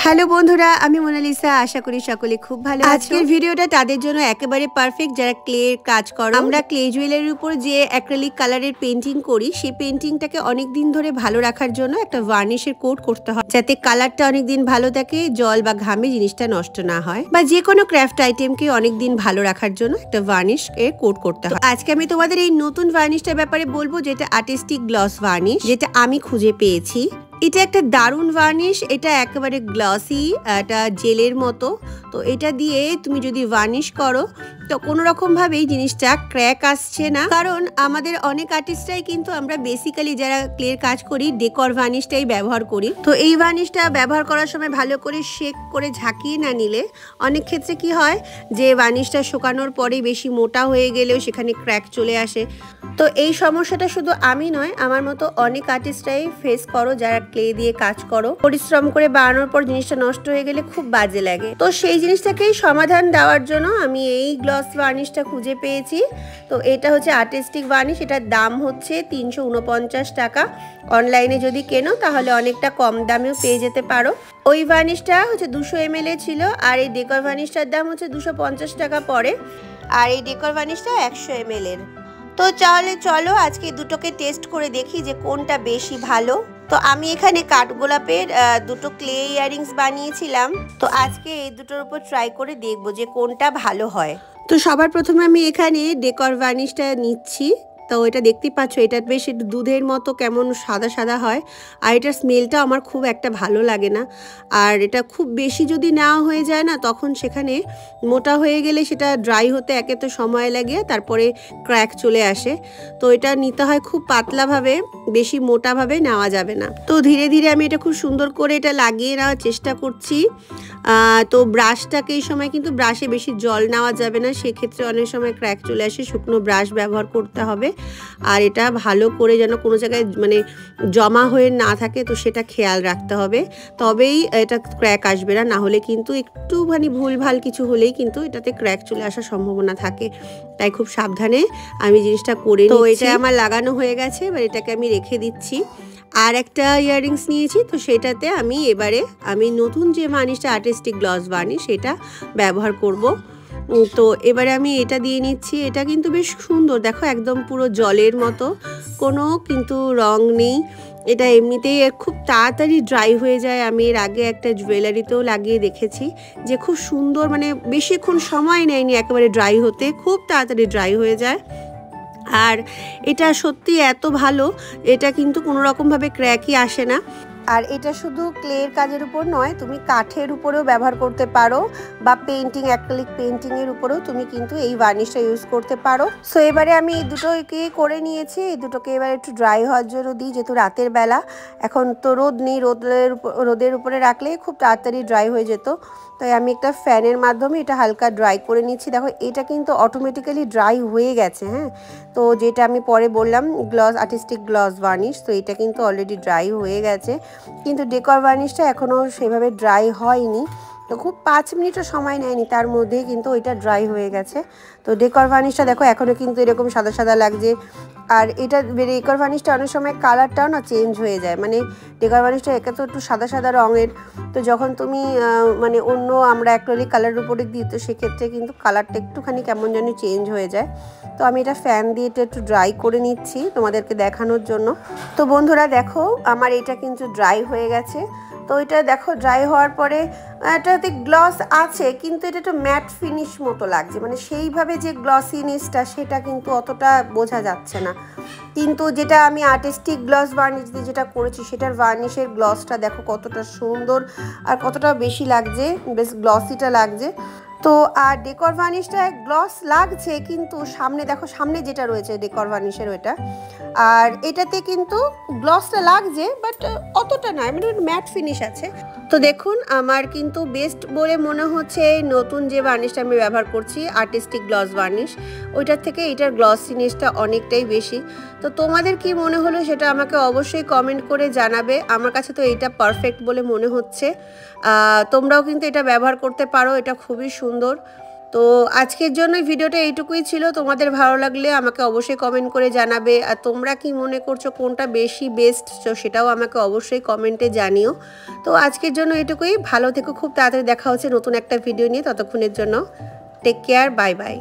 Hello বন্ধুরা, আমি Mona Lisa. আশা করি সকলে খুব ভালো আছো। আজকের ভিডিওটা তাদের জন্য একেবারে পারফেক্ট যারা ক্লের কাজ করো। আমরা ক্লে জুয়েলারির উপর যে অ্যাক্রিলিক কালারের পেন্টিং করি, সেই পেন্টিংটাকে অনেক দিন ধরে ভালো রাখার জন্য একটা ভার্নিশের কোট করতে হয়, যাতে কালারটা অনেক দিন ভালো থাকে, জল বা ঘামে জিনিসটা নষ্ট না হয়। বা যে কোনো ক্রাফট আইটেমকে অনেক দিন ভালো রাখার জন্য একটা ভার্নিশ এর কোট করতে হয়। আজকে আমি তোমাদের এই নতুন ভার্নিশটার ব্যাপারে বলবো, যেটা আর্টিস্টিক গ্লস ভার্নিশ, যেটা আমি খুঁজে পেয়েছি। এটা একটা দারুণ ভার্নিশ। এটা একেবারে গ্লসি, এটা জেলের মতো। তো এটা দিয়ে তুমি যদি ভার্নিশ করো তো কোনো রকমভাবেই জিনিসটা ক্র্যাক আসছে না, কারণ আমাদের অনেক আর্টিস্টরাই কিন্তু আমরা বেসিক্যালি যারা ক্লের কাজ করি ডেকর ভার্নিশটাই ব্যবহার করি। তো এই ভার্নিশটা ব্যবহার করার সময় ভালো করে শেক করে ঝাঁকিয়ে না নিলে অনেক ক্ষেত্রে কি হয় যে ভার্নিশটা শুকানোর পরেই বেশি মোটা হয়ে গেলেও সেখানে ক্র্যাক চলে আসে। তো এই সমস্যাটা শুধু আমি নয়, আমার মতো অনেক আর্টিস্টরাই ফেস করো যারা ক্লে দিয়ে কাজ করো। পরিশ্রম করে বানানোর পর জিনিসটা নষ্ট হয়ে গেলে খুব বাজে লাগে। তো সেই জিনিসটাকেই সমাধান দেওয়ার জন্য আমি এই গ্লস ভার্নিশটা খুঁজে পেয়েছি। তো এটা হচ্ছে আর্টিস্টিক ভার্নিশ। এটার দাম হচ্ছে 349 টাকা। অনলাইনে যদি কেনো তাহলে অনেকটা কম দামেও পেয়ে যেতে পারো। ওই ভার্নিশটা হচ্ছে 200 ml ছিল, আর এই ডেকর ভার্নিশটার দাম হচ্ছে 250 টাকা পড়ে, আর এই ডেকর ভার্নিশটা 100 ml এর। তো তাহলে চলো আজকে দুটোকে টেস্ট করে দেখি যে কোনটা বেশি ভালো। তো আমি এখানে কাঠগোলাপের দুটো ক্লে ইয়ারিংস বানিয়েছিলাম। তো আজকে এই দুটোর উপর ট্রাই করে দেখবো যে কোনটা ভালো হয়। তো সবার প্রথমে আমি এখানে ডেকর ভার্নিশটা নিচ্ছি। তো এটা দেখতেই পাচ্ছ, এটা বেশ একটু দুধের মতো কেমন সাদা সাদা হয়, আর এটার স্মেলটা আমার খুব একটা ভালো লাগে না। আর এটা খুব বেশি যদি নেওয়া হয়ে যায় না, তখন সেখানে মোটা হয়ে গেলে সেটা ড্রাই হতে একে তো সময় লাগে, তারপরে ক্র্যাক চলে আসে। তো এটা নিতে হয় খুব পাতলাভাবে, বেশি মোটাভাবে নেওয়া যাবে না। তো ধীরে ধীরে আমি এটা খুব সুন্দর করে এটা লাগিয়ে নেওয়ার চেষ্টা করছি। তো ব্রাশটাকে এই সময় কিন্তু ব্রাশে বেশি জল নেওয়া যাবে না, সেক্ষেত্রে অনেক সময় ক্র্যাক চলে আসে। শুকনো ব্রাশ ব্যবহার করতে হবে, আর এটা ভালো করে যেন কোনো জায়গায় মানে জমা হয়ে না থাকে, তো সেটা খেয়াল রাখতে হবে, তবেই এটা ক্র্যাক আসবে না। না হলে কিন্তু একটুখানি ভুলভাল কিছু হলেই কিন্তু এটাতে ক্র্যাক চলে আসার সম্ভাবনা থাকে। তাই খুব সাবধানে আমি জিনিসটা করে নিচ্ছি। তো এটা আমার লাগানো হয়ে গেছে, এবার এটাকে আমি রেখে দিচ্ছি। আর একটা ইয়াররিংস নিয়েছি, তো সেটাতে আমি নতুন যে ভার্নিশটা আর্টিস্টিক গ্লস ভার্নিশ সেটা ব্যবহার করব। তো এবারে আমি এটা দিয়ে নিচ্ছি। এটা কিন্তু বেশ সুন্দর, দেখো একদম পুরো জলের মতো, কোনো কিন্তু রং নেই। এটা এমনিতেই খুব তাড়াতাড়ি ড্রাই হয়ে যায়। আমি এর আগে একটা জুয়েলারিতেও লাগিয়ে দেখেছি যে খুব সুন্দর, মানে বেশিক্ষণ সময় নেয়নি একেবারে ড্রাই হতে, খুব তাড়াতাড়ি ড্রাই হয়ে যায়। আর এটা সত্যি এত ভালো, এটা কিন্তু কোনো রকমভাবে ক্র্যাকই আসে না। আর এটা শুধু ক্লের কাজের উপর নয়, তুমি কাঠের উপরেও ব্যবহার করতে পারো, বা পেন্টিং, অ্যাক্রিলিক পেন্টিংয়ের উপরেও তুমি কিন্তু এই ভার্নিশটা ইউজ করতে পারো। সো এবারে আমি এই দুটোকে করে নিয়েছি। এই দুটোকে এবার একটু ড্রাই হওয়ার জন্য দিই, যেহেতু রাতের বেলা, এখন তো রোদ নেই, রোদের উপরে রাখলে খুব তাড়াতাড়ি ড্রাই হয়ে যেত। তাই আমি একটা ফ্যানের মাধ্যমে এটা হালকা ড্রাই করে নিচ্ছি। দেখো এটা কিন্তু অটোমেটিক্যালি ড্রাই হয়ে গেছে। হ্যাঁ, তো যেটা আমি পরে বললাম আর্টিস্টিক গ্লস ভার্নিশ, তো এটা কিন্তু অলরেডি ড্রাই হয়ে গেছে, কিন্তু ডেকর ভার্নিশটা এখনও সেভাবে ড্রাই হয়নি। তো খুব 5 মিনিটও সময় নেয়নি, তার মধ্যেই কিন্তু ওইটা ড্রাই হয়ে গেছে। তো ডেকর ভার্নিশটা দেখো এখনও কিন্তু এরকম সাদা সাদা লাগছে। আর এটা ডেকর ভার্নিশটা অনেক সময় কালারটাও না চেঞ্জ হয়ে যায়, মানে ডেকর ভার্নিশটা একে তো একটু সাদা সাদা রঙের, তো যখন তুমি মানে অন্য আমরা অ্যাক্রিলিক কালারের উপরে দিই, তো সেক্ষেত্রে কিন্তু কালারটা একটুখানি কেমন যেন চেঞ্জ হয়ে যায়। তো আমি এটা ফ্যান দিয়ে এটা একটু ড্রাই করে নিচ্ছি তোমাদেরকে দেখানোর জন্য। তো বন্ধুরা দেখো আমার এটা কিন্তু ড্রাই হয়ে গেছে। তো এটা দেখো ড্রাই হওয়ার পরে এটাতে গ্লস আছে, কিন্তু এটা একটু ম্যাট ফিনিশ মতো লাগছে, মানে সেইভাবে যে গ্লসিনেসটা সেটা কিন্তু অতটা বোঝা যাচ্ছে না। কিন্তু যেটা আমি আর্টিস্টিক গ্লস ভার্নিশ দিয়ে যেটা করেছি, সেটার ভার্নিশের গ্লসটা দেখো কতটা সুন্দর আর কতটা বেশি লাগছে, বেশ গ্লসিটা লাগছে। তো আর ডেকর ভার্নিশটা গ্লস লাগছে, কিন্তু সামনে দেখো, সামনে যেটা রয়েছে ডেকর ভার্নিশের ওইটা, আর এটাতে কিন্তু গ্লসটা লাগছে, বাট অতটা নয়, মানে ম্যাট ফিনিশ আছে। তো দেখুন আমার কিন্তু বেস্ট বলে মনে হচ্ছে নতুন যে ভার্নিশটা আমি ব্যবহার করছি আর্টিস্টিক গ্লস ভার্নিশ, ওইটার থেকে এটার গ্লসিনেসটা অনেকটাই বেশি। তো তোমাদের কি মনে হলো সেটা আমাকে অবশ্যই কমেন্ট করে জানাবে। আমার কাছে তো এইটা পারফেক্ট বলে মনে হচ্ছে। তোমরাও কিন্তু এটা ব্যবহার করতে পারো, এটা খুবই সুন্দর। তো আজকের জন্য ভিডিওটা এইটুকুই ছিল। তোমাদের ভালো লাগলে আমাকে অবশ্যই কমেন্ট করে জানাবে। আর তোমরা কি মনে করছো কোনটা বেশি বেস্ট, তো সেটাও আমাকে অবশ্যই কমেন্টে জানিও। তো আজকের জন্য এটুকুই। ভালো থেকো, খুব তাড়াতাড়ি দেখা হচ্ছে নতুন একটা ভিডিও নিয়ে। ততক্ষণের জন্য টেক কেয়ার, বাই বাই।